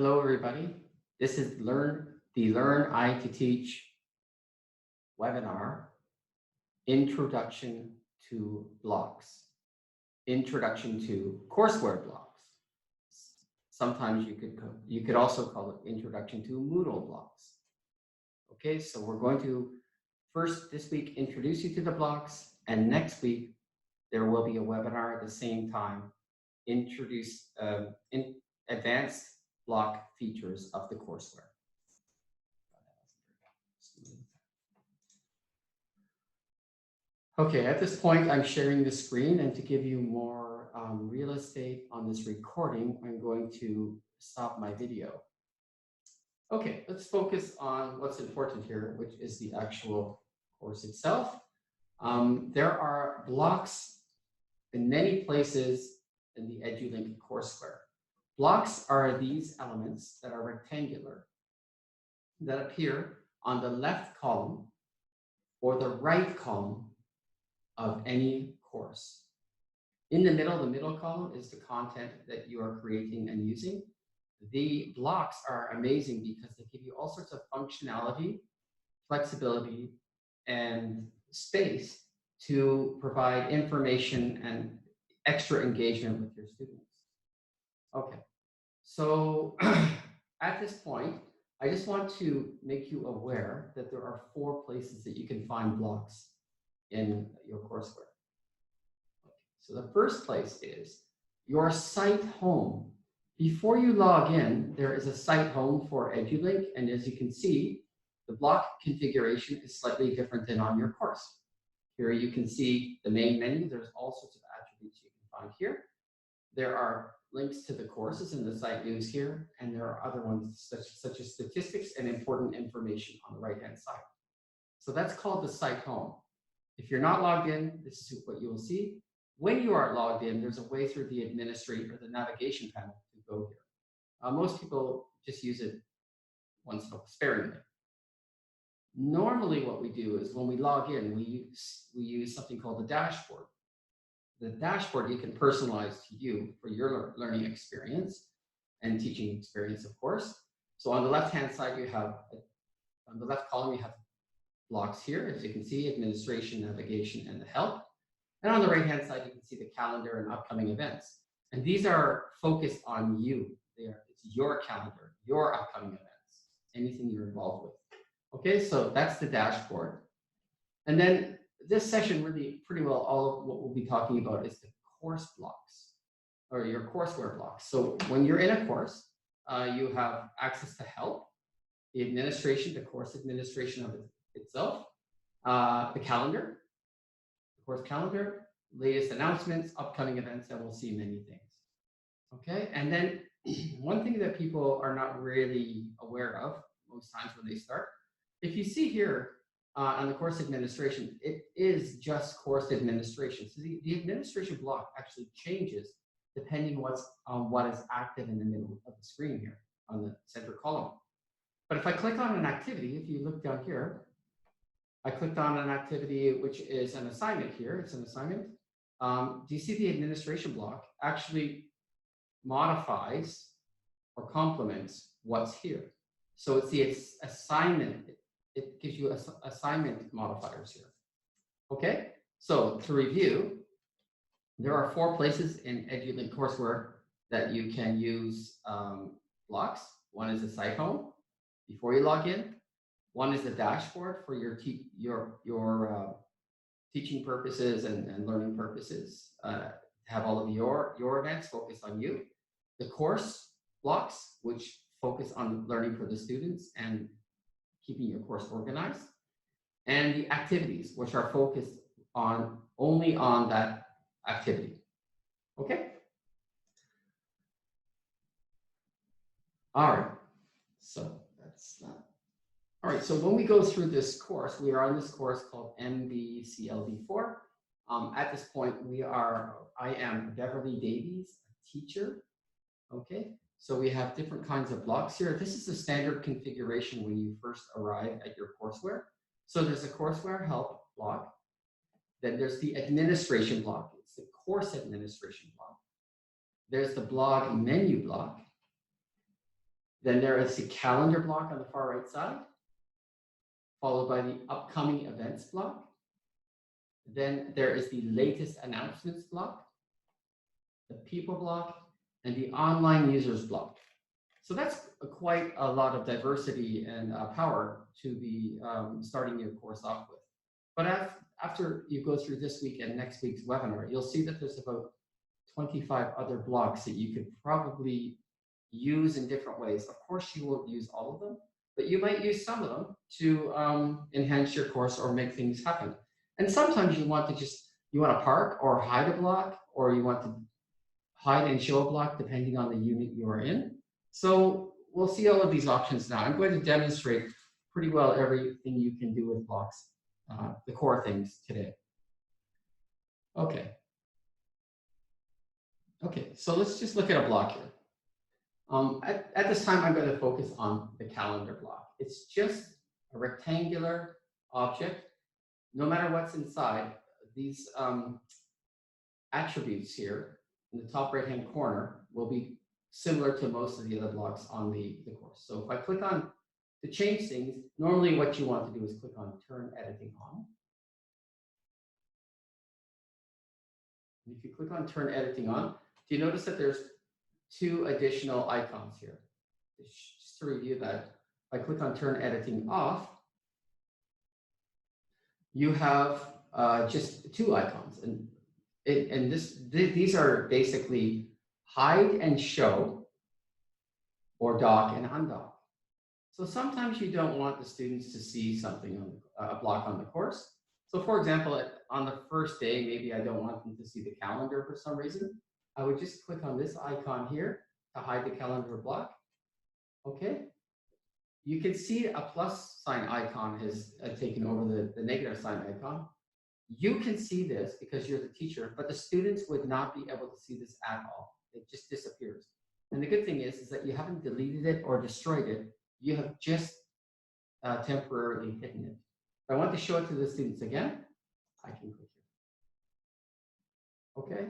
Hello, everybody. This is the Learn I to Teach webinar, Introduction to Blocks, Introduction to Courseware Blocks. Sometimes you could also call it Introduction to Moodle Blocks. Okay, so we're going to first this week introduce you to the blocks, and next week there will be a webinar at the same time, introduce in advanced block features of the courseware. Okay, at this point, I'm sharing the screen, and to give you more real estate on this recording, I'm going to stop my video. Okay, let's focus on what's important here, which is the actual course itself. There are blocks in many places in the EduLINC courseware. Blocks are these elements that are rectangular, that appear on the left column or the right column of any course. In the middle column is the content that you are creating and using. The blocks are amazing because they give you all sorts of functionality, flexibility, and space to provide information and extra engagement with your students. Okay, so at this point, I just want to make you aware that there are 4 places that you can find blocks in your courseware. Okay, so the first place is your site home. Before you log in, there is a site home for EduLINC, and as you can see, the block configuration is slightly different than on your course. Here you can see the main menu. There's all sorts of attributes you can find here. There are links to the courses in the site news here, and there are other ones such as statistics and important information on the right-hand side. So that's called the site home. If you're not logged in, this is what you will see. When you are logged in, there's a way through the administrator, the navigation panel, to go here. Most people just use it once in a while, sparingly. Normally what we do is when we log in, we use something called the dashboard. The dashboard you can personalize to you for your learning experience and teaching experience, of course. So on the left-hand side, you have, on the left column, you have blocks here, as you can see, administration, navigation, and the help. And on the right-hand side, you can see the calendar and upcoming events. And these are focused on you. It's your calendar, your upcoming events, anything you're involved with. Okay, so that's the dashboard. And then this session really pretty well all of what we'll be talking about is the course blocks or your courseware blocks. So when you're in a course, you have access to help, the administration, the course administration of itself, the calendar, the course calendar, latest announcements, upcoming events, and we'll see many things. Okay, and then one thing that people are not really aware of most times when they start, if you see here, on the course administration, it is just course administration. So the administration block actually changes depending on what is active in the middle of the screen here on the center column. But if I click on an activity, if you look down here, I clicked on an activity which is an assignment here. It's an assignment. Do you see the administration block actually modifies or complements what's here? So it's the assignment. It gives you assignment modifiers here. Okay, so to review, there are 4 places in EduLINC courseware that you can use blocks. One is the site home before you log in. One is the dashboard for your teaching purposes and learning purposes. Have all of your events focused on you. The course blocks, which focus on learning for the students and keeping your course organized, and the activities, which are focused on only on that activity. Okay. All right. So that's that. All right. So when we go through this course, we are on this course called MBCLD4. At this point, I am Beverly Davies, a teacher. Okay. So we have different kinds of blocks here. This is the standard configuration when you first arrive at your courseware. So there's a courseware help block. Then there's the administration block. It's the course administration block. There's the blog menu block. Then there is the calendar block on the far right side, followed by the upcoming events block. Then there is the latest announcements block, the people block, and the online users block. So that's quite a lot of diversity and power to be starting your course off with. But after you go through this week and next week's webinar, you'll see that there's about 25 other blocks that you could probably use in different ways. Of course, you won't use all of them, but you might use some of them to enhance your course or make things happen. And sometimes you want to park or hide a block, or you want to hide and show a block depending on the unit you are in. So we'll see all of these options now. I'm going to demonstrate pretty well everything you can do with blocks, the core things today. Okay. Okay, so let's just look at a block here. At this time, I'm going to focus on the calendar block. It's just a rectangular object. No matter what's inside, these attributes here in the top right-hand corner will be similar to most of the other blocks on the course. So if I click on to change things, normally what you want to do is click on Turn Editing On. And if you click on Turn Editing On, do you notice that there's two additional icons here? Just to review that, if I click on Turn Editing Off, you have just two icons. And these are basically hide and show, or dock and undock. So sometimes you don't want the students to see something on a block on the course. So for example, on the first day, maybe I don't want them to see the calendar for some reason. I would just click on this icon here to hide the calendar block. Okay. You can see a plus sign icon has taken over the negative sign icon. You can see this because you're the teacher, but the students would not be able to see this at all. It just disappears. And the good thing is that you haven't deleted it or destroyed it. You have just temporarily hidden it. If I want to show it to the students again, I can click here. Okay.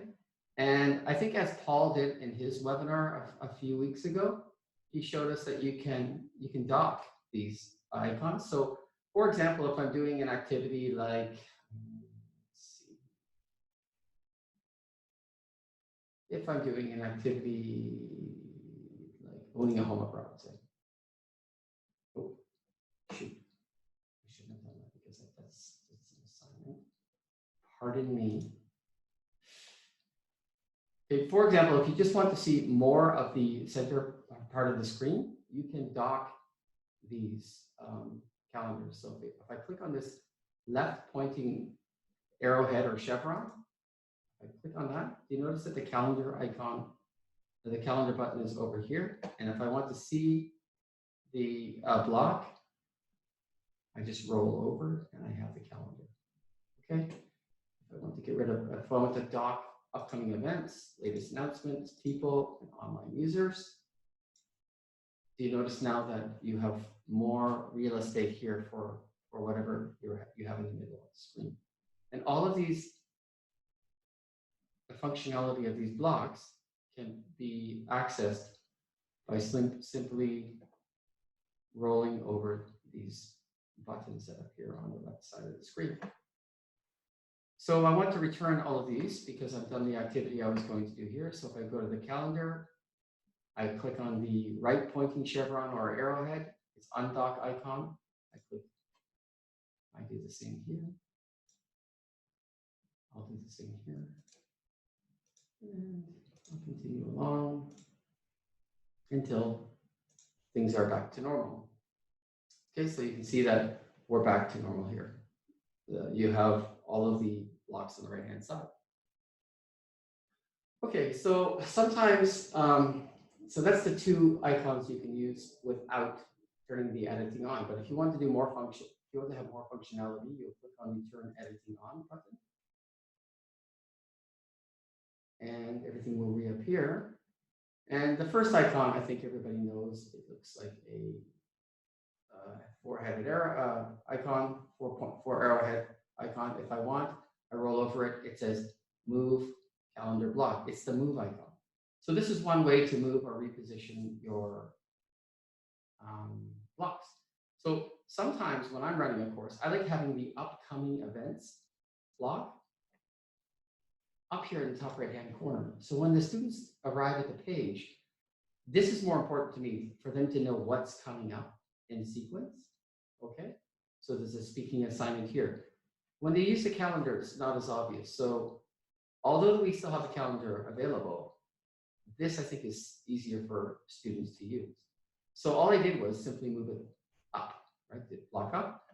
And I think as Paul did in his webinar a few weeks ago, he showed us that you can dock these icons. So for example, if I'm doing an activity like, if I'm doing an activity like owning a home abroad, say. Oh, shoot. I shouldn't have done that because that's an assignment. Pardon me. Okay, for example, if you just want to see more of the center part of the screen, you can dock these calendars. So if I click on this left pointing arrowhead or chevron, I click on that, do you notice that the calendar icon, the calendar button is over here? And if I want to see the block, I just roll over and I have the calendar. Okay. If I want to get rid of, if I want to dock upcoming events, latest announcements, people, and online users, do you notice now that you have more real estate here for whatever you have in the middle of the screen? And all of these, the functionality of these blocks can be accessed by simply rolling over these buttons that appear on the left side of the screen. So I want to return all of these because I've done the activity I was going to do here. So if I go to the calendar, I click on the right pointing chevron or arrowhead, it's undock icon. I click, I do the same here. I'll do the same here. And I'll continue along until things are back to normal. Okay, so you can see that we're back to normal here. You have all of the blocks on the right-hand side. Okay, so sometimes, so that's the two icons you can use without turning the editing on. But if you want to do more function, if you want to have more functionality, you'll click on the Turn Editing On button. And everything will reappear. And the first icon, I think everybody knows, it looks like a four-headed arrow icon, 4 arrowhead icon. If I want, I roll over it, it says Move Calendar Block. It's the Move icon. So this is one way to move or reposition your blocks. So sometimes when I'm running a course, I like having the upcoming events block up here in the top right-hand corner. So when the students arrive at the page, this is more important to me for them to know what's coming up in sequence, okay? So there's a speaking assignment here. When they use the calendar, it's not as obvious. So although we still have the calendar available, this I think is easier for students to use. So all I did was simply move it up, right? The block up.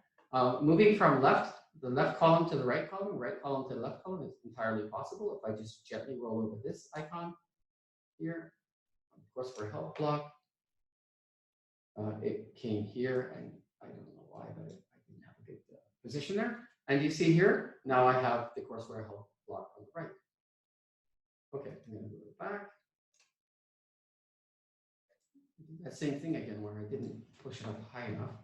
Moving from the left column to the right column to the left column is entirely possible if I just gently roll over this icon here. Of course, for help block, it came here, and I don't know why, but I didn't have a good position there. And you see here, now I have the courseware help block on the right. Okay, I'm going to move it back. Do that same thing again where I didn't push it up high enough.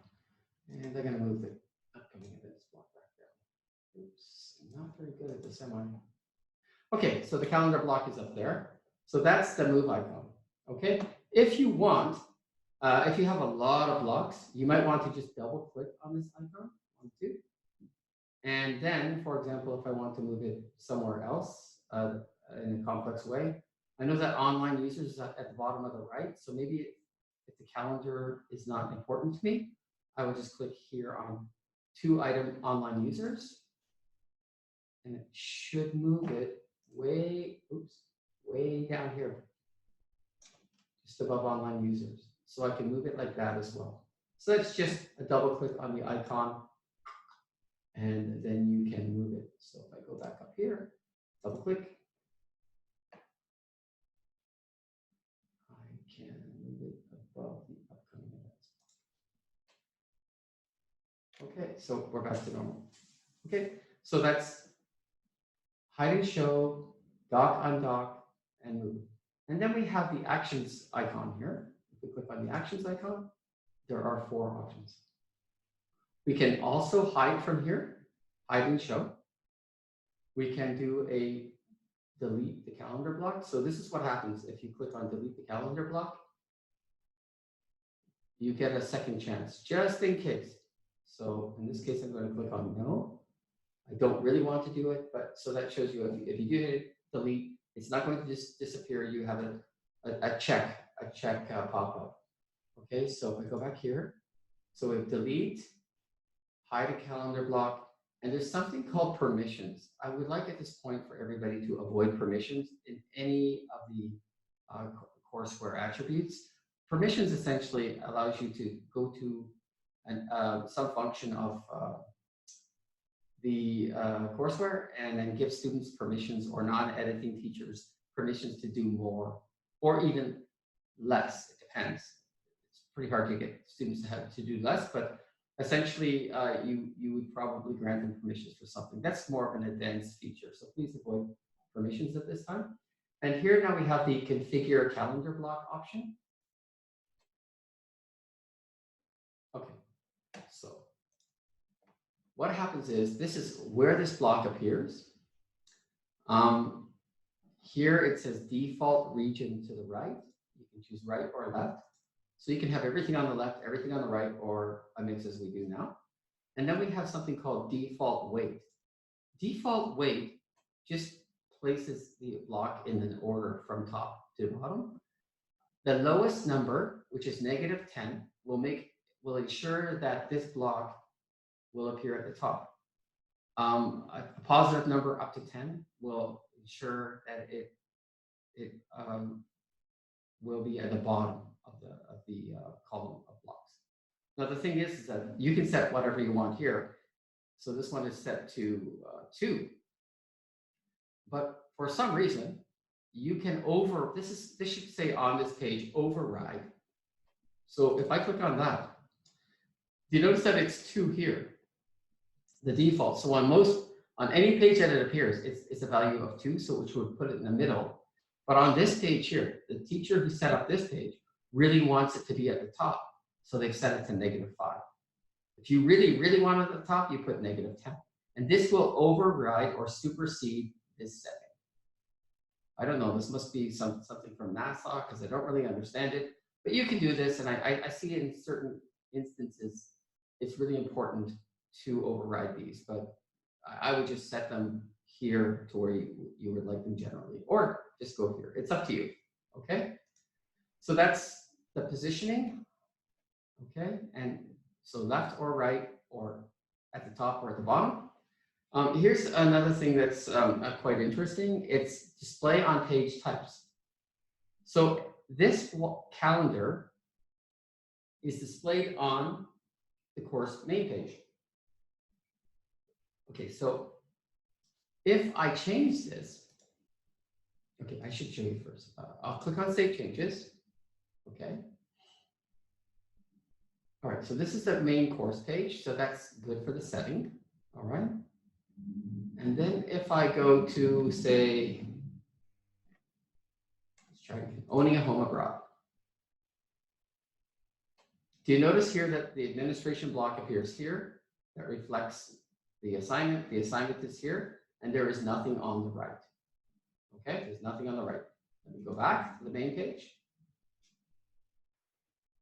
And I'm going to move the upcoming events block back there. Oops, I'm not very good at this, am I? Okay, so the calendar block is up there. So that's the move icon. Okay, if you want, if you have a lot of blocks, you might want to just double click on this icon, 1, 2. And then, for example, if I want to move it somewhere else in a complex way, I know that online users is at the bottom of the right. So maybe if the calendar is not important to me, I would just click here on 2-item online users. And it should move it way down here, just above online users. So I can move it like that as well. So that's just a double click on the icon, and then you can move it. So if I go back up here, double click, I can move it above the upcoming events. Okay, so we're back to normal. Okay, so that's hide and show, dock, undock, and move. And then we have the actions icon here. If we click on the actions icon, there are 4 options. We can also hide from here, hide and show. We can do a delete the calendar block. So this is what happens if you click on delete the calendar block. You get a second chance, just in case. So in this case, I'm going to click on no. I don't really want to do it, but so that shows you if you do hit delete, it's not going to just disappear. You have a check pop-up. Okay, so if I go back here, so we have delete, hide a calendar block, and there's something called permissions. I would like at this point for everybody to avoid permissions in any of the courseware attributes. Permissions essentially allows you to go to some function of the courseware and then give students permissions or non-editing teachers permissions to do more or even less. It depends. It's pretty hard to get students to have to do less, but essentially you would probably grant them permissions for something. That's more of an advanced feature. So please avoid permissions at this time. And here now we have the configure calendar block option. Okay, so what happens is, this is where this block appears. Here it says default region to the right. You can choose right or left. So you can have everything on the left, everything on the right, or a mix as we do now. And then we have something called default weight. Default weight just places the block in an order from top to bottom. The lowest number, which is -10, will ensure that this block will appear at the top. A positive number up to 10 will ensure that it will be at the bottom of the column of blocks. Now the thing is that you can set whatever you want here. So this one is set to 2, but for some reason you can this should say on this page override. So if I click on that, you notice that it's 2 here, the default. So on any page that it appears, it's a value of 2, so which would put it in the middle. But on this page here, the teacher who set up this page really wants it to be at the top, so they've set it to -5. If you really want it at the top, you put -10, and this will override or supersede this setting. I don't know. This must be something from NASA because I don't really understand it. But you can do this, and I see in certain instances, it's really important to override these, but I would just set them here to where you would like them generally, or just go here. It's up to you, okay? So that's the positioning, okay? And so left or right, or at the top or at the bottom. Here's another thing that's quite interesting. It's display on page types. So this calendar is displayed on the course main page. Okay, so if I change this, okay, I should show you first. I'll click on Save Changes, okay. All right, so this is the main course page, so that's good for the setting, all right. And then if I go to, say, let's try owning a home abroad. Do you notice here that the administration block appears here? That reflects the assignment. The assignment is here, and there is nothing on the right. Okay, there's nothing on the right. Let me go back to the main page.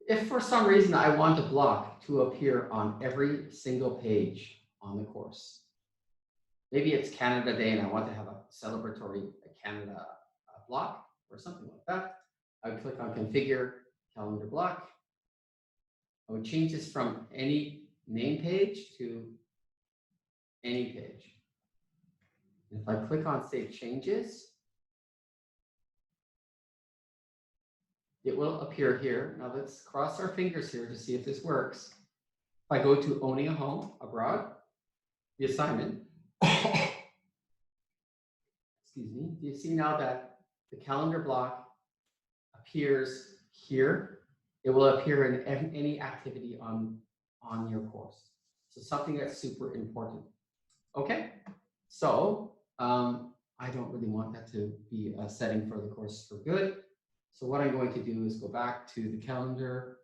If for some reason I want a block to appear on every single page on the course, maybe it's Canada Day and I want to have a celebratory Canada block or something like that, I would click on Configure Calendar Block. I would change this from any name page to any page. And if I click on Save Changes, it will appear here. Now let's cross our fingers here to see if this works. If I go to owning a home abroad, the assignment, excuse me, do you see now that the calendar block appears here? It will appear in any activity on your course. So something that's super important. Okay, so I don't really want that to be a setting for the course for good. So what I'm going to do is go back to the calendar.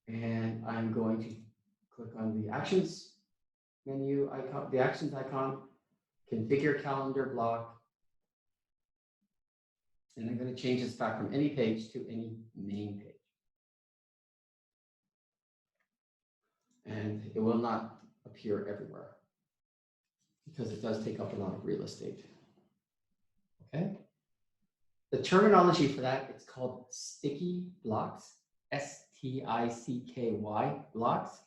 And I'm going to click on the actions menu icon, the actions icon, configure calendar block. And I'm going to change this back from any page to any main page. And it will not appear everywhere because it does take up a lot of real estate. Okay. The terminology for that, it's called sticky blocks, S-T-I-C-K-Y blocks.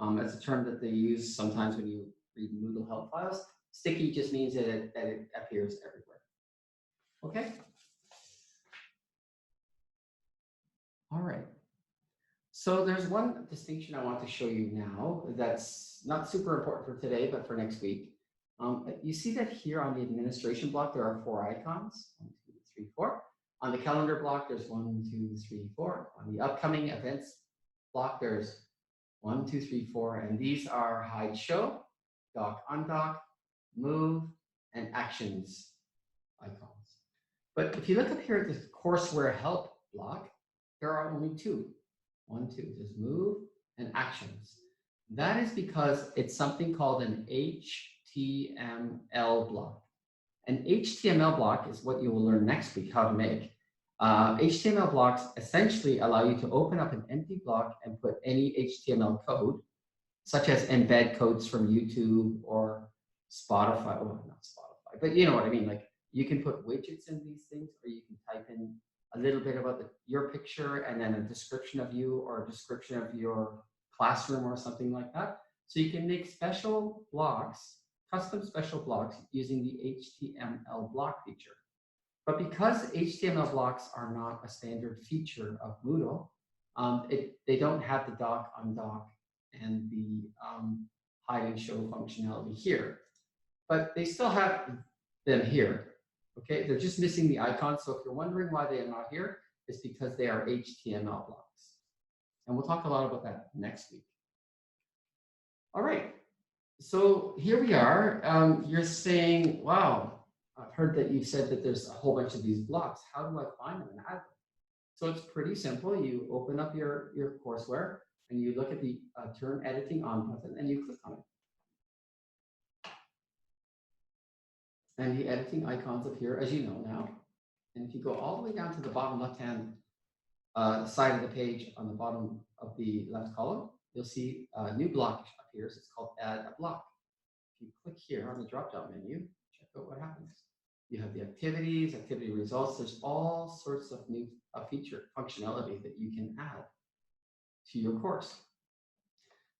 That's a term that they use sometimes when you read Moodle help files. Sticky just means that it appears everywhere. Okay. All right. So there's one distinction I want to show you now that's not super important for today, but for next week. You see that here on the administration block, there are 4 icons, 1, 2, 3, 4. On the calendar block, there's 1, 2, 3, 4. On the upcoming events block, there's 1, 2, 3, 4. And these are hide show, dock undock, move, and actions icons. But if you look up here at the Courseware help block, there are only 2. 1, 2, there's move and actions. That is because it's something called an HTML block. An HTML block is what you will learn next week how to make. HTML blocks essentially allow you to open up an empty block and put any HTML code, such as embed codes from YouTube or Spotify, well, not Spotify, but you know what I mean. Like you can put widgets in these things, or you can type in a little bit about your picture and then a description of you or a description of your classroom or something like that. So you can make special blocks, custom special blocks using the HTML block feature. But because HTML blocks are not a standard feature of Moodle, they don't have the dock, undock, and the hide and show functionality here. But they still have them here. Okay, they're just missing the icon. So if you're wondering why they are not here, it's because they are HTML blocks. And we'll talk a lot about that next week. All right, so here we are. You're saying, wow, I've heard that you've said that there's a whole bunch of these blocks. How do I find them and add them? So it's pretty simple. You open up your courseware and you look at the turn editing on button and you click on it. And the editing icons appear, as you know now. And if you go all the way down to the bottom left-hand side of the page on the bottom of the left column, you'll see a new block appears. It's called Add a Block. If you click here on the drop-down menu, check out what happens. You have the activities, activity results. There's all sorts of new feature functionality that you can add to your course.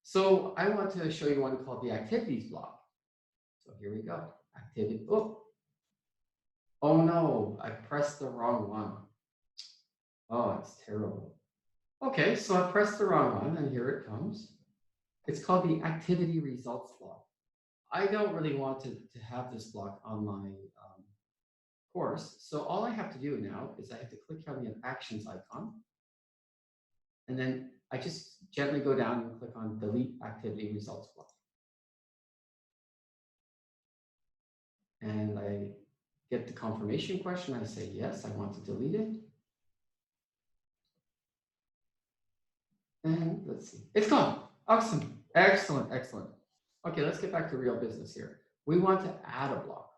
So I want to show you one called the activities block. So here we go. Activity. Oh no, I pressed the wrong one. Oh, it's terrible. Okay, so I pressed the wrong one, and here it comes. It's called the activity results block. I don't really want to have this block on my course. So all I have to do now is I have to click on the actions icon. And then I just gently go down and click on delete activity results block. And I get the confirmation question. I say, yes, I want to delete it. And let's see, it's gone. Awesome, excellent, excellent. Okay, let's get back to real business here. We want to add a block.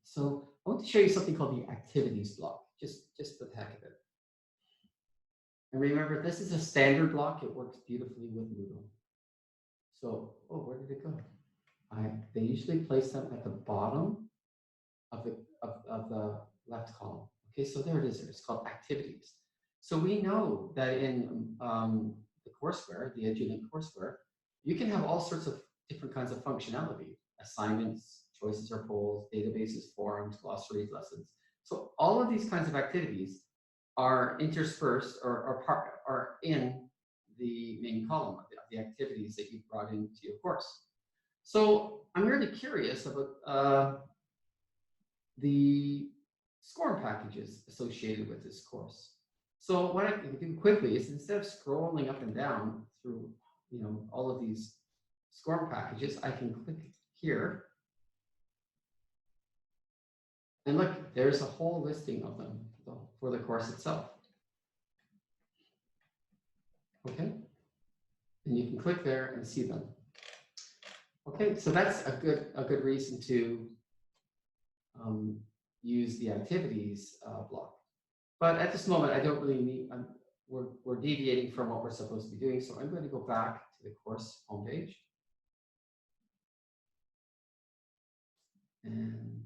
So I want to show you something called the activities block, just for the heck of it. And remember, this is a standard block. It works beautifully with Moodle. So, where did it go? They usually place them at the bottom of the left column. Okay, so there it is. It's called activities. So we know that in the courseware, the EduLINC courseware, you can have all sorts of different kinds of functionality: assignments, choices or polls, databases, forums, glossaries, lessons. So all of these kinds of activities are interspersed or are in the main column of the activities that you've brought into your course. So I'm really curious about the score packages associated with this course. So what I can do quickly is, instead of scrolling up and down through all of these score packages, I can click here. And look, there's a whole listing of them for the course itself. Okay, and you can click there and see them. Okay, so that's a good reason to use the activities block. But at this moment, I don't really need. We're deviating from what we're supposed to be doing, so I'm going to go back to the course homepage and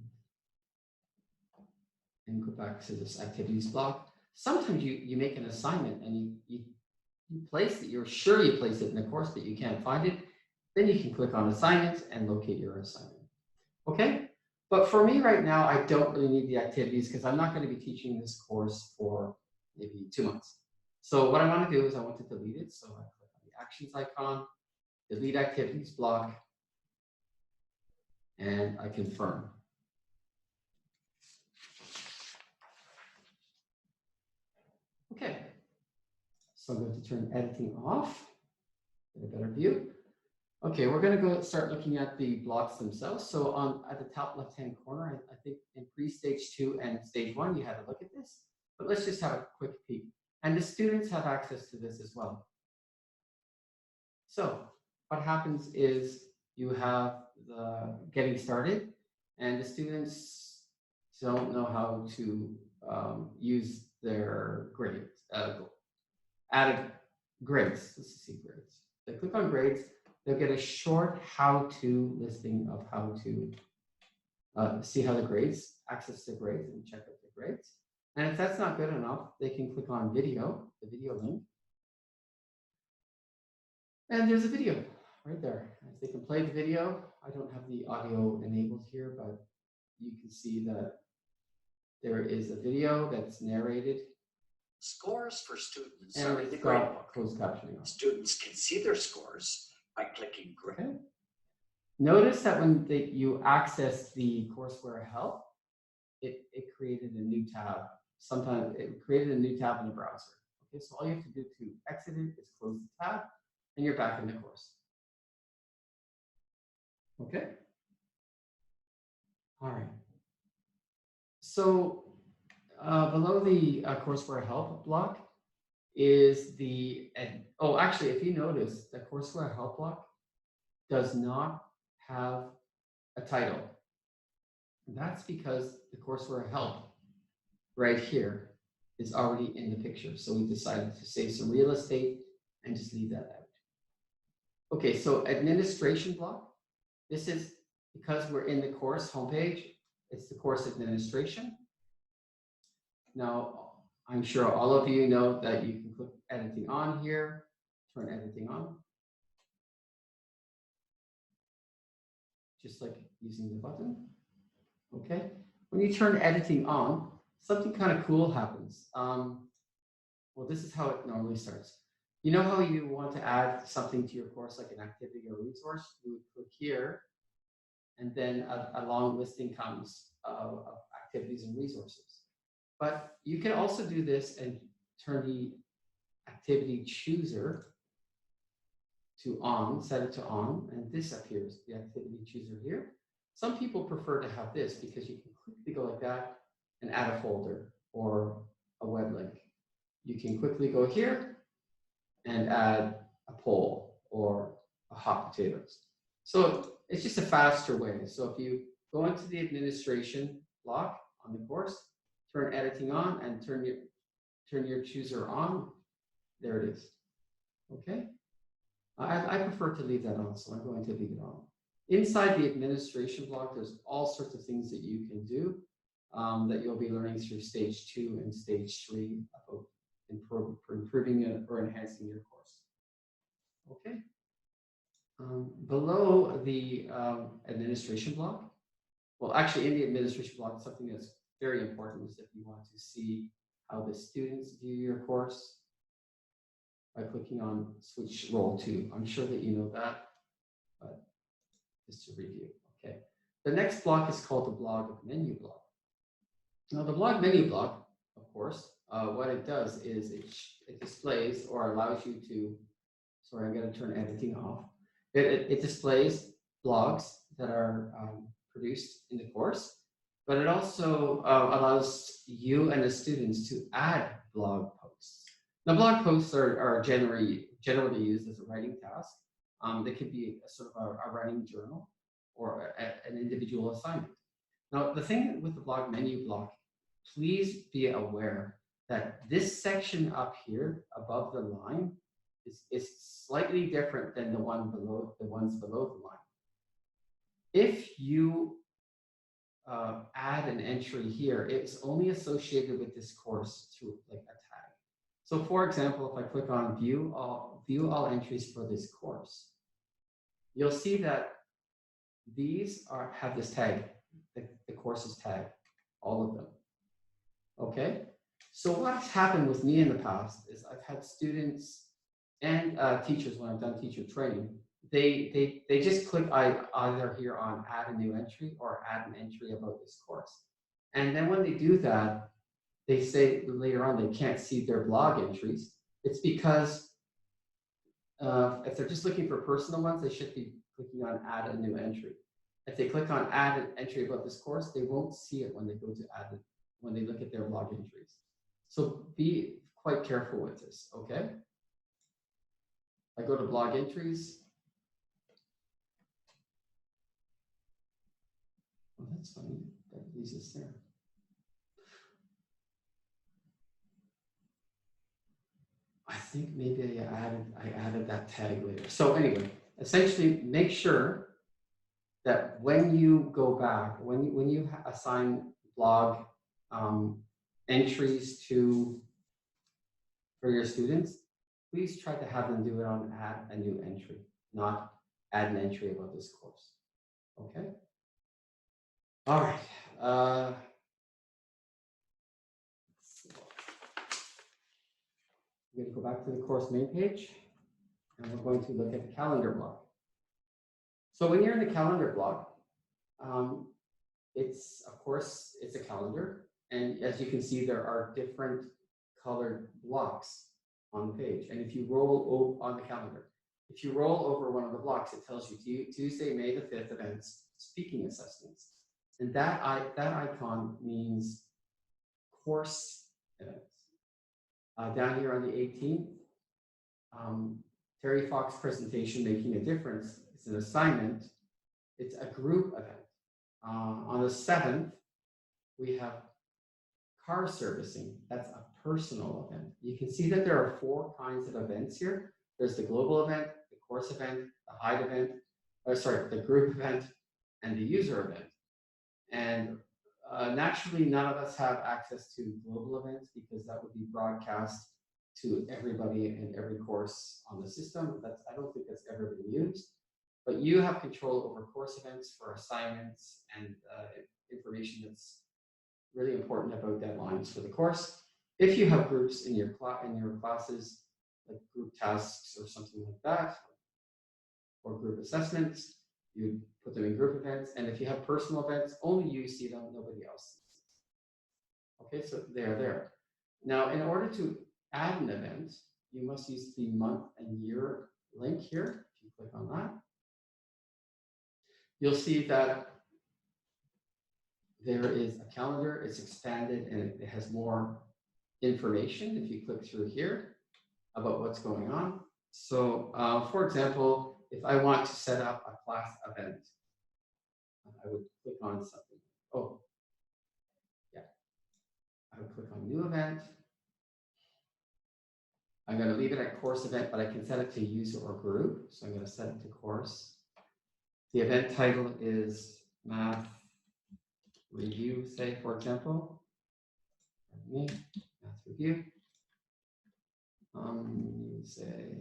go back to this activities block. Sometimes you make an assignment and you place it. You're sure you place it in the course, but you can't find it. Then you can click on assignments and locate your assignment. Okay, but for me right now, I don't really need the activities because I'm not going to be teaching this course for maybe 2 months. So what I want to do is I want to delete it. So I click on the actions icon, delete activities block, and I confirm. Okay, so I'm going to turn editing off, get a better view. Okay, we're going to go start looking at the blocks themselves. So at the top left-hand corner, I think in pre-stage 2 and stage 1, you had a look at this, but let's just have a quick peek. And the students have access to this as well. So what happens is you have the getting started, and the students don't know how to use their grades, added grades. Let's see grades. They click on grades. They'll get a short how-to listing of how to see how the grades, access the grades, and check out the grades. And if that's not good enough, they can click on video, the video link. And there's a video right there. If they can play the video, I don't have the audio enabled here, but you can see that there is a video that's narrated. Scores for students are in the gradebook. Closed captioning on. Students can see their scores by clicking grade. Okay. Notice that when you access the Courseware help, it created a new tab. Sometimes it created a new tab in the browser. Okay, so all you have to do to exit it is close the tab, and you're back in the course. Okay. All right. So below the Courseware help block is the, actually, if you notice, the Courseware help block does not have a title. And that's because the courseware help right here is already in the picture. So we decided to save some real estate and just leave that out. Okay, so administration block. This is because we're in the course homepage, it's the course administration. Now, I'm sure all of you know that you can click editing on here, turn editing on. Just like using the button, okay? When you turn editing on, something kind of cool happens. Well, this is how it normally starts. You know how you want to add something to your course, like an activity or resource? You would click here, and then a long listing comes of activities and resources. But you can also do this and turn the activity chooser to on, set it to on, and this appears, the activity chooser here. Some people prefer to have this because you can quickly go like that and add a folder or a web link. You can quickly go here and add a poll or a hot potatoes. So it's just a faster way. So if you go into the administration block on the course, turn editing on and turn your chooser on, there it is, okay? I prefer to leave that on, so I'm going to leave it on. Inside the administration block, there's all sorts of things that you can do that you'll be learning through stage 2 and stage 3 about improving or enhancing your course. Okay. Below the administration block, well, actually in the administration block, something that's very important is if you want to see how the students view your course, by clicking on switch role to. I'm sure that you know that, but just to review. Okay. The next block is called the blog menu block. Now the blog menu block, of course, what it does is it displays or allows you to, sorry, I'm going to turn editing off. It displays blogs that are produced in the course, but it also allows you and the students to add blog posts. Now, blog posts are generally used as a writing task. They could be a sort of a writing journal or an individual assignment. Now, the thing with the blog menu block, please be aware that this section up here above the line is slightly different than the ones below the line. If you add an entry here, it's only associated with this course through like a tag. So for example, if I click on view all entries for this course, you'll see that these have this tag, the courses tag, all of them. Okay, so what's happened with me in the past is I've had students and teachers, when I've done teacher training, they just click either here on add a new entry or add an entry about this course. And then when they do that, they say later on they can't see their blog entries. It's because if they're just looking for personal ones, they should be clicking on add a new entry. If they click on add an entry about this course, they won't see it when they go to add it, when they look at their blog entries. So be quite careful with this, okay? I go to blog entries. Oh, that's funny, that leaves us there. I think maybe I added that tag later. So anyway, essentially make sure that when you go back, when you assign blog entries for your students, please try to have them do it on add a new entry, not add an entry about this course. Okay. All right. We're going to go back to the course main page, and we're going to look at the calendar block. So when you're in the calendar block, it's a calendar, and as you can see, there are different colored blocks on the page. And if you roll on the calendar, if you roll over one of the blocks, it tells you Tuesday, May the 5th events, speaking assessments. And that icon means course events. Down here on the 18th, Terry Fox presentation, Making a Difference. It's an assignment. It's a group event. On the 7th, we have car servicing. That's a personal event. You can see that there are 4 kinds of events here. There's the global event, the course event, the hide event, the group event, and the user event. And naturally, none of us have access to global events because that would be broadcast to everybody in every course on the system. I don't think that's ever been used. But you have control over course events for assignments and information that's really important about deadlines for the course. If you have groups in your classes, like group tasks or something like that, or group assessments, you put them in group events. And if you have personal events, only you see them, nobody else sees them. Okay, so they're there. Now, in order to add an event, you must use the month and year link here. If you click on that, you'll see that there is a calendar. It's expanded and it has more information if you click through here about what's going on. So, for example, if I want to set up a class event, I would click on something. Oh, yeah. I would click on new event. I'm going to leave it at course event, but I can set it to user or group. So I'm going to set it to course. The event title is math review, say, for example. Math review. Say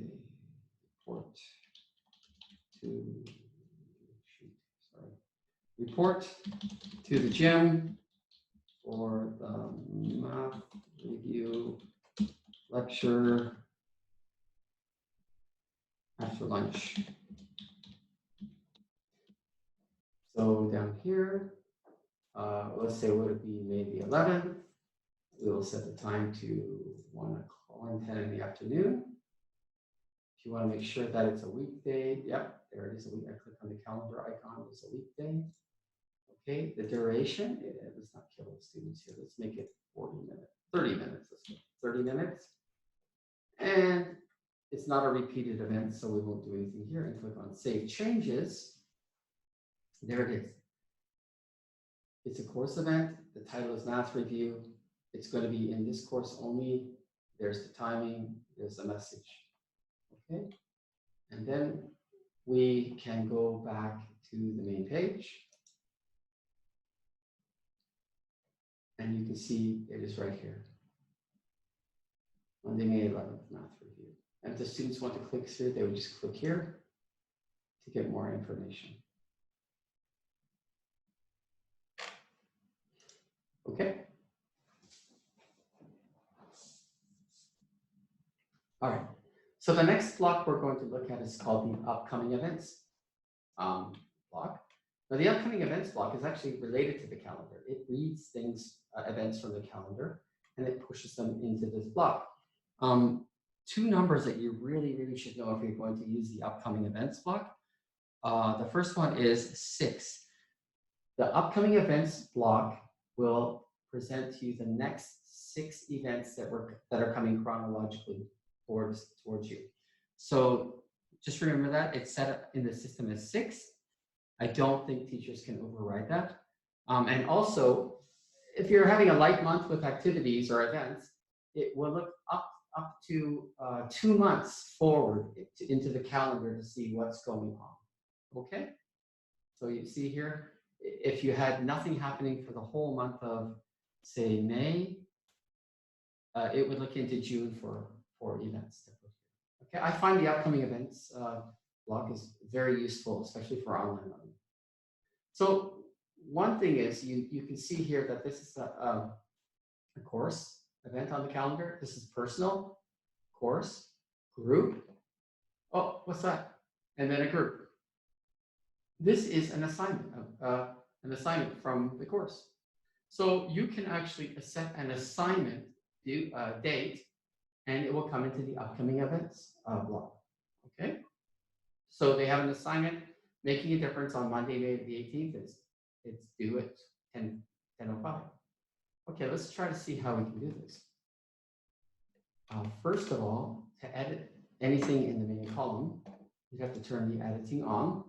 report to the gym for the math review lecture after lunch. So down here, let's say would it be maybe 11th? We will set the time to 1:10 in the afternoon. If you want to make sure that it's a weekday, yep, there it is. I click on the calendar icon. It's a weekday. Okay, the duration. Let's not kill the students here. Let's make it 40 minutes, 30 minutes. Let's go 30 minutes. And it's not a repeated event, so we won't do anything here. And click on Save Changes. There it is. It's a course event. The title is Math Review. It's going to be in this course only. There's the timing. There's the message. Okay. And then we can go back to the main page. And you can see it is right here. Monday, May 11th, Math Review. And if the students want to click through, they would just click here to get more information. Okay. All right. So the next block we're going to look at is called the upcoming events block. Now the upcoming events block is actually related to the calendar. It reads things, events from the calendar, and it pushes them into this block. 2 numbers that you really should know if you're going to use the upcoming events block. The first one is 6. The upcoming events block will present to you the next 6 events that are coming chronologically towards you. So just remember that it's set up in the system as 6. I don't think teachers can override that. And also, if you're having a light month with activities or events, it will look up to 2 months forward into the calendar to see what's going on. Okay? So you see here, if you had nothing happening for the whole month of, say, May, it would look into June for events. Okay, I find the upcoming events block is very useful, especially for online learning. So one thing is you can see here that this is a course event on the calendar. This is personal, course, group. Oh, what's that? And then a group. This is an assignment from the course. So you can actually set an assignment date, and it will come into the upcoming events block. Okay. So they have an assignment making a difference on Monday, May the 18th. It's due at 10:05. Okay, let's try to see how we can do this. First of all, to edit anything in the main column, you have to turn the editing on.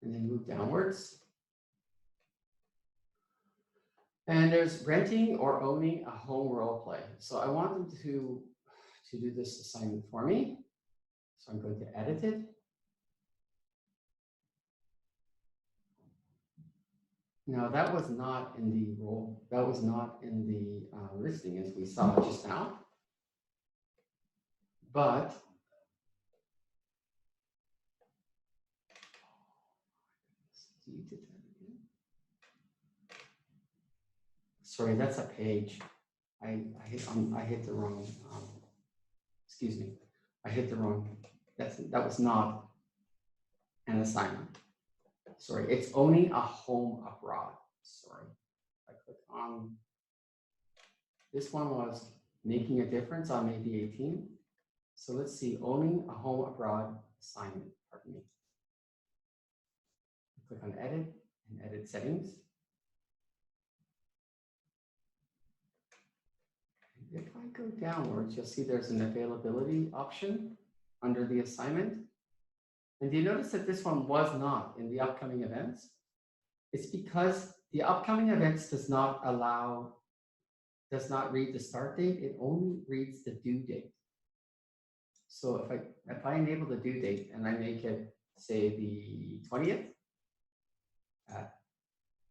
and then move downwards. And there's renting or owning a home role play. So I want them to do this assignment for me. So I'm going to edit it. Now that was not in the role, that was not in the listing as we saw just now. But sorry, that's a page. I hit the wrong. Excuse me. I hit the wrong. That was not an assignment. Sorry, it's owning a home abroad. Sorry, I click on this one was making a difference on May the 18th. So let's see, owning a home abroad assignment. Pardon me. Click on edit and edit settings. If I go downwards, you'll see there's an availability option under the assignment. And do you notice that this one was not in the upcoming events? It's because the upcoming events does not read the start date, it only reads the due date. So if I enable the due date and I make it, say, the 20th at,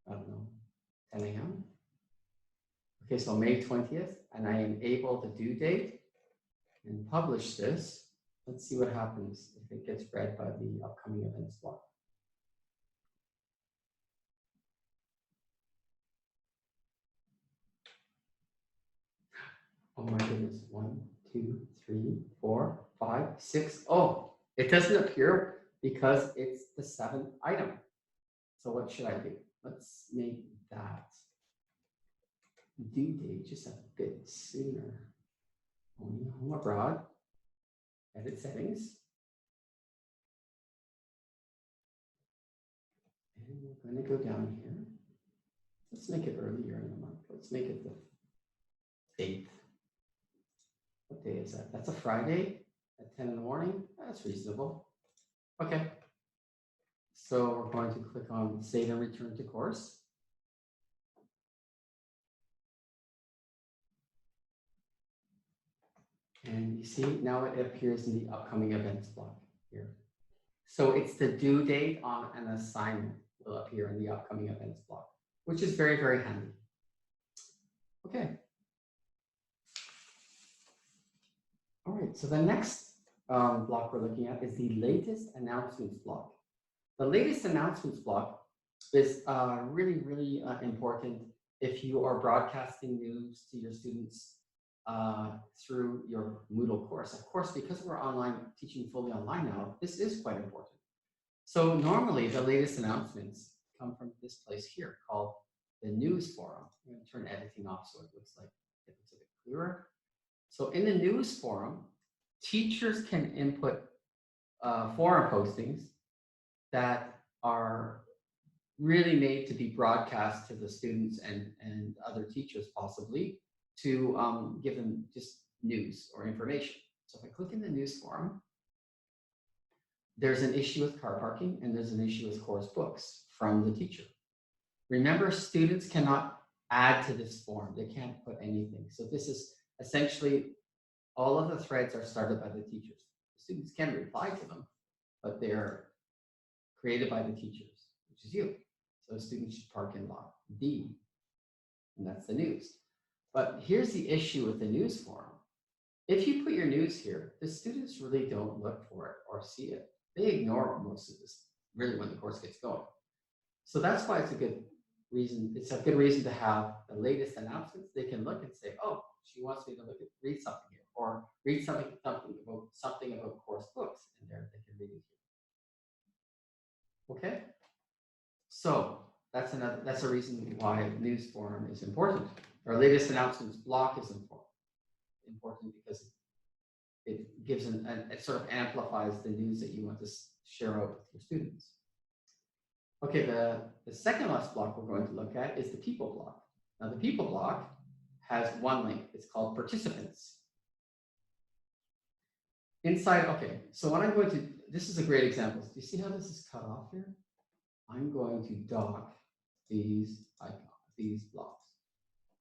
I don't know, 10 a.m. Okay, so May 20th, and I enable the due date and publish this. Let's see what happens if it gets read by the upcoming events block. Oh my goodness, 1, 2, 3, 4, 5, 6. Oh, it doesn't appear because it's the 7th item. So what should I do? Let's make that due date just a bit sooner. Only home abroad, edit settings. And we're going to go down here. Let's make it earlier in the month. Let's make it the 8th. What day is that? That's a Friday at 10 in the morning. That's reasonable. Okay. So we're going to click on Save and Return to Course. And you see now it appears in the upcoming events block here. So it's the due date on an assignment will appear in the upcoming events block, which is very, very handy. Okay. All right, so the next block we're looking at is the latest announcements block. The latest announcements block is really, really important if you are broadcasting news to your students through your Moodle course. Of course, because we're online, teaching fully online now, this is quite important. So normally the latest announcements come from this place here called the news forum. I'm going to turn editing off so it looks like it's a bit clearer. So in the news forum, teachers can input forum postings that are really made to be broadcast to the students and other teachers possibly to give them just news or information. So if I click in the news forum, there's an issue with car parking and there's an issue with course books from the teacher. Remember, students cannot add to this forum. They can't put anything. So this is essentially all of the threads are started by the teachers. The students can reply to them, but they're created by the teachers, which is you. So students should park in lot D, and that's the news. But here's the issue with the news forum. If you put your news here, the students really don't look for it or see it. They ignore most of this, really, when the course gets going. So that's why it's a good reason. It's a good reason to have the latest announcements. They can look and say, "Oh, she wants me to read something here," or read something about course books, and there they can read it here. Okay. So that's a reason why news forum is important. Our latest announcements block is important because it gives it sort of amplifies the news that you want to share out with your students. Okay, the second last block we're going to look at is the people block. Now the people block has one link. It's called participants. Inside, okay, so what I'm going to, this is a great example. Do you see how this is cut off here? I'm going to dock these icons, these blocks.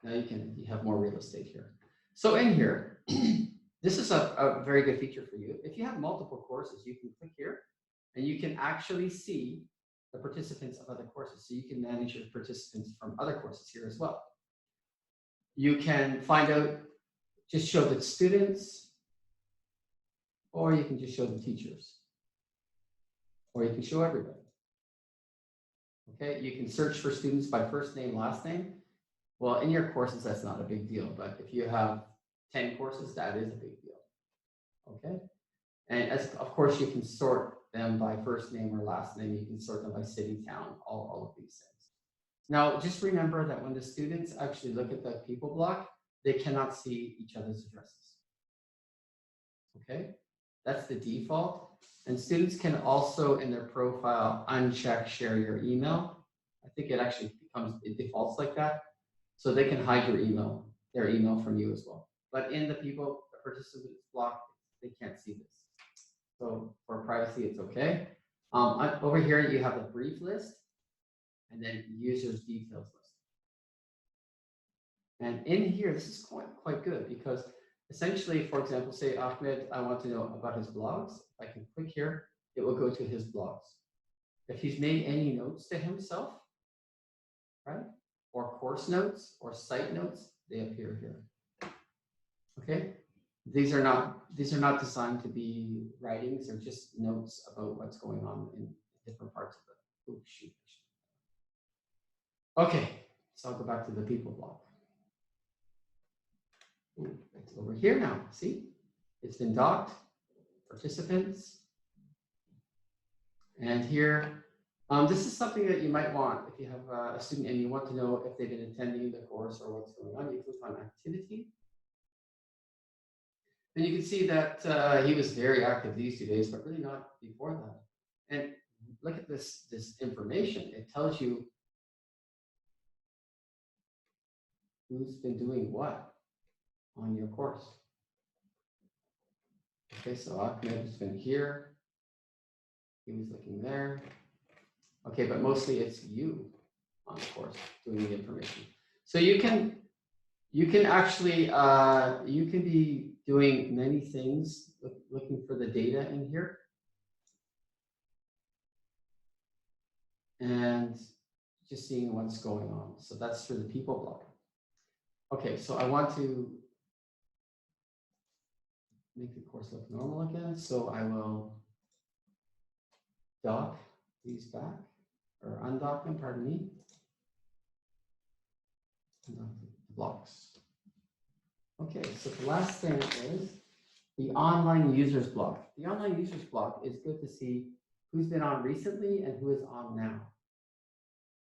Now you have more real estate here. So in here, this is a very good feature for you. If you have multiple courses, you can click here and you can actually see the participants of other courses. So you can manage your participants from other courses here as well. You can find out, just show the students, or you can just show the teachers, or you can show everybody. Okay, you can search for students by first name, last name. Well, in your courses, that's not a big deal, but if you have 10 courses, that is a big deal. Okay, and of course, you can sort them by first name or last name. You can sort them by city, town, all of these things. Now, just remember that when the students actually look at the people block, they cannot see each other's addresses. Okay, that's the default. And students can also, in their profile, uncheck share your email. I think it actually it defaults like that. So they can hide their email from you as well. But in the participants block, they can't see this. So for privacy, it's okay. Over here, you have the brief list and then users details list. And in here, this is quite good because essentially, for example, say Ahmed, I want to know about his blogs. If I can click here, it will go to his blogs. If he's made any notes to himself, right? Or course notes or site notes, they appear here. Okay? These are not designed to be writings, they're just notes about what's going on in different parts of the shoot. Okay, so I'll go back to the people block. Ooh, it's over here now. See? It's been docked, participants. And here, this is something that you might want if you have a student and you want to know if they've been attending the course or what's going on. You click on activity. And you can see that he was very active these 2 days, but really not before that. And look at this information. It tells you who's been doing what on your course. Okay, so Ahmed has been here. He was looking there. Okay, but mostly it's you on the course doing the information. So you can actually, you can be doing many things, looking for the data in here. And just seeing what's going on. So that's through the people block. Okay, so I want to make the course look normal again. So I will dock these back, or undock them, pardon me. Undock the blocks. Okay, so the last thing is the online users block. The online users block is good to see who's been on recently and who is on now.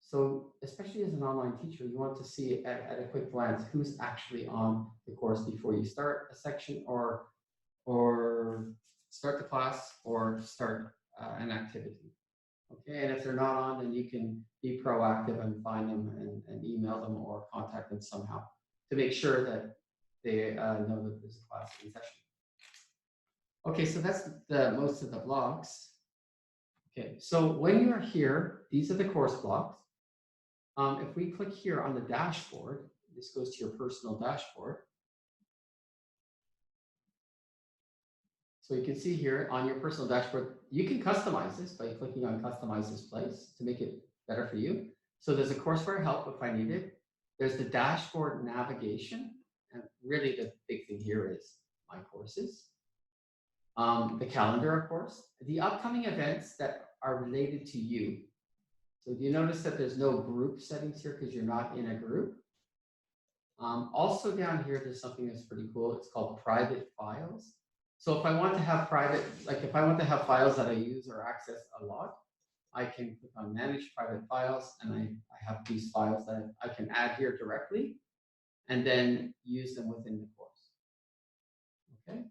So especially as an online teacher, you want to see at a quick glance who's actually on the course before you start a section or start the class or start an activity. Okay, and if they're not on, then you can be proactive and find them and email them or contact them somehow to make sure that they know that there's a class in session. Okay, so that's most of the blocks. Okay, so when you're here, these are the course blocks. If we click here on the dashboard, this goes to your personal dashboard. So you can see here on your personal dashboard, you can customize this by clicking on Customize Displays to make it better for you. So there's a Courseware help if I need it. There's the dashboard navigation. And really the big thing here is my courses. The calendar, of course. The upcoming events that are related to you. So do you notice that there's no group settings here because you're not in a group? Also down here, there's something that's pretty cool. It's called private files. So if I want to have if I want to have files that I use or access a lot, I can click on Manage Private Files, and I have these files that I can add here directly, and then use them within the course. Okay,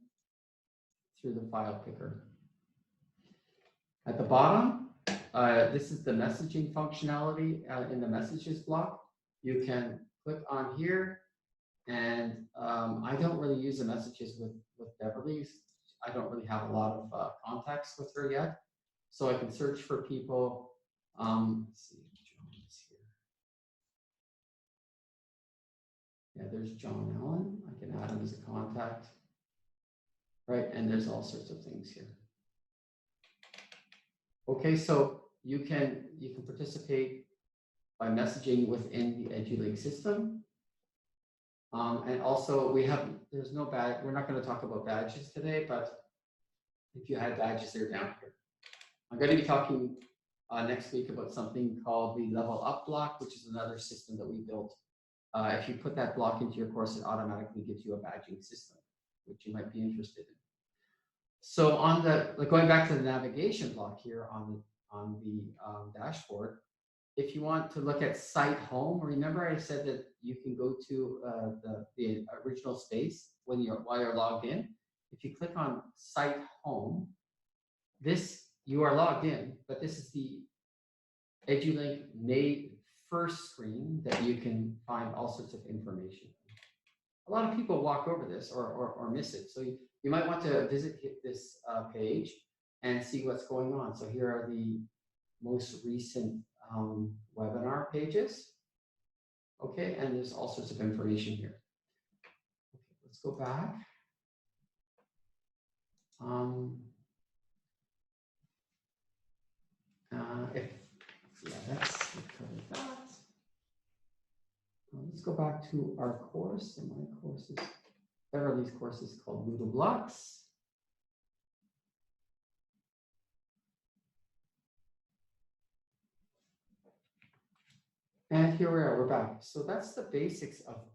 through the file picker. At the bottom, this is the messaging functionality in the messages block. You can click on here, and I don't really use the messages with Beverly. I don't really have a lot of contacts with her yet. So I can search for people Let's see, John is here. Yeah, there's John Allan. I can add him as a contact. Right, and there's all sorts of things here. Okay, so you can participate by messaging within the EduLINC system. And also there's no badge, we're not going to talk about badges today, but if you had badges, they're down here. I'm going to be talking next week about something called the Level Up block, which is another system that we built. If you put that block into your course, it automatically gives you a badging system, which you might be interested in. So on going back to the navigation block here on the dashboard, if you want to look at Site Home, remember I said that you can go to the original space while you're logged in. If you click on Site Home, you are logged in, but this is the EduLINC first screen that you can find all sorts of information. A lot of people walk over this or miss it. So you might want to visit this page and see what's going on. So here are the most recent webinar pages. Okay, and there's all sorts of information here. Okay, let's go back. Let's go back to our course. And my course is Beverly's course is called Moodle Blocks. And here we are, we're back. So that's the basics of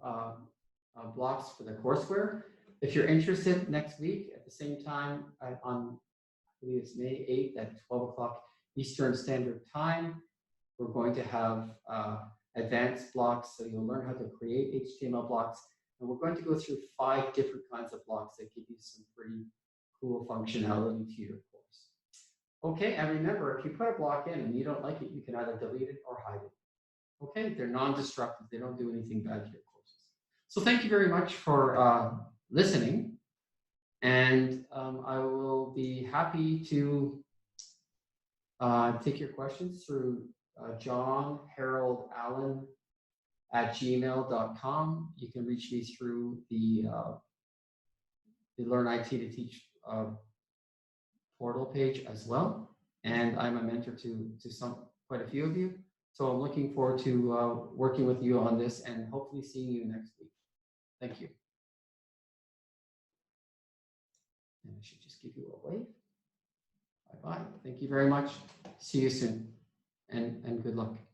blocks for the courseware. If you're interested, next week at the same time on, I believe it's May 8th at 12 o'clock Eastern Standard Time, we're going to have advanced blocks. So you'll learn how to create HTML blocks. And we're going to go through 5 different kinds of blocks that give you some pretty cool functionality to your course. Okay, and remember, if you put a block in and you don't like it, you can either delete it or hide it. Okay, they're non-destructive. They don't do anything bad to your courses. So thank you very much for listening. And I will be happy to take your questions through John Harold Allan @gmail.com. You can reach me through the Learn IT to Teach portal page as well. And I'm a mentor to quite a few of you. So I'm looking forward to working with you on this and hopefully seeing you next week. Thank you. And I should just give you a wave. Bye-bye. Thank you very much. See you soon. And good luck.